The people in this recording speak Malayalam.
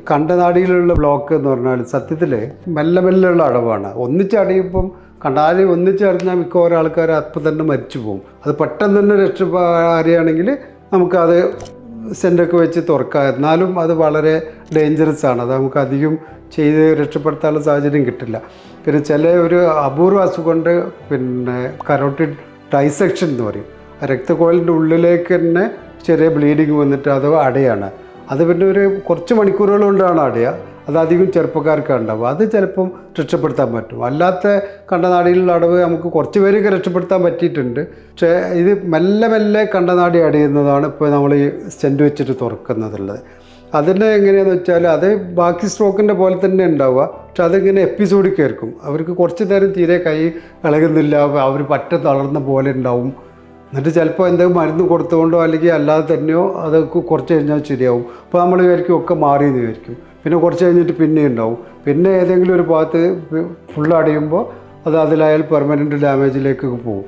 കണ്ടനാടിയിലുള്ള ബ്ലോക്ക് എന്ന് പറഞ്ഞാൽ സത്യത്തിൽ മെല്ലെ മെല്ലുള്ള അടവാണ്. ഒന്നിച്ചടയുമ്പം കണ്ടാലി ഒന്നിച്ചറിഞ്ഞാൽ മിക്കവാറും ആൾക്കാർ അപ്പം തന്നെ മരിച്ചു പോകും. അത് പെട്ടെന്ന് തന്നെ അറിയുകയാണെങ്കിൽ നമുക്കത് സെൻ്റൊക്കെ വെച്ച് തുറക്കാം. എന്നാലും അത് വളരെ ഡേഞ്ചറസ് ആണ്. അത് നമുക്ക് അധികം ചെയ്ത് രക്ഷപ്പെടുത്താനുള്ള സാഹചര്യം കിട്ടില്ല. പിന്നെ ചില ഒരു അപൂർവ അസുഖമുണ്ട്, പിന്നെ കരോട്ടിഡ് ഡൈസെക്ഷൻ എന്ന് പറയും. രക്തക്കുഴലിൻ്റെ ഉള്ളിലേക്ക് തന്നെ ചെറിയ ബ്ലീഡിങ് വന്നിട്ട് അത് അടയാണ്. അത് പിന്നെ ഒരു കുറച്ച് മണിക്കൂറുകൾ കൊണ്ടാണ് അടയുക. അത് അധികം ചെറുപ്പക്കാർക്കാണ് ഉണ്ടാവുക. അത് ചിലപ്പം രക്ഷപ്പെടുത്താൻ പറ്റും. അല്ലാത്ത കണ്ടനാടിയിലുള്ള അടവ് നമുക്ക് കുറച്ച് പേരൊക്കെ രക്ഷപ്പെടുത്താൻ പറ്റിയിട്ടുണ്ട്. പക്ഷേ ഇത് മെല്ലെ മെല്ലെ കണ്ടനാടി അടയുന്നതാണ് ഇപ്പോൾ നമ്മൾ ഈ സ്റ്റെൻറ്റ് വെച്ചിട്ട് തുറക്കുന്നതുള്ളത്. അതിന് എങ്ങനെയാണെന്ന് വെച്ചാൽ അത് ബാക്കി സ്ട്രോക്കിൻ്റെ പോലെ തന്നെ ഉണ്ടാവുക. പക്ഷെ അതിങ്ങനെ എപ്പിസോഡിക് ആയിരിക്കും. അവർക്ക് കുറച്ച് നേരം തീരെ കൈ ഇളകുന്നില്ല, അവർ പറ്റ തളർന്ന പോലെ ഉണ്ടാവും. എന്നിട്ട് ചിലപ്പോൾ എന്തെങ്കിലും മരുന്ന് കൊടുത്തുകൊണ്ടോ അല്ലെങ്കിൽ അല്ലാതെ തന്നെയോ അതൊക്കെ കുറച്ച് കഴിഞ്ഞാൽ ശരിയാവും. അപ്പോൾ നമ്മൾ വിചാരിക്കും ഒക്കെ മാറിയെന്ന് വിചാരിക്കും. പിന്നെ കുറച്ച് കഴിഞ്ഞിട്ട് പിന്നെ ഉണ്ടാവും. പിന്നെ ഏതെങ്കിലും ഒരു ഭാഗത്ത് ഫുൾ അടയുമ്പോൾ അത് അതിലായാൽ പെർമനൻറ്റ് ഡാമേജിലേക്കൊക്കെ പോകും.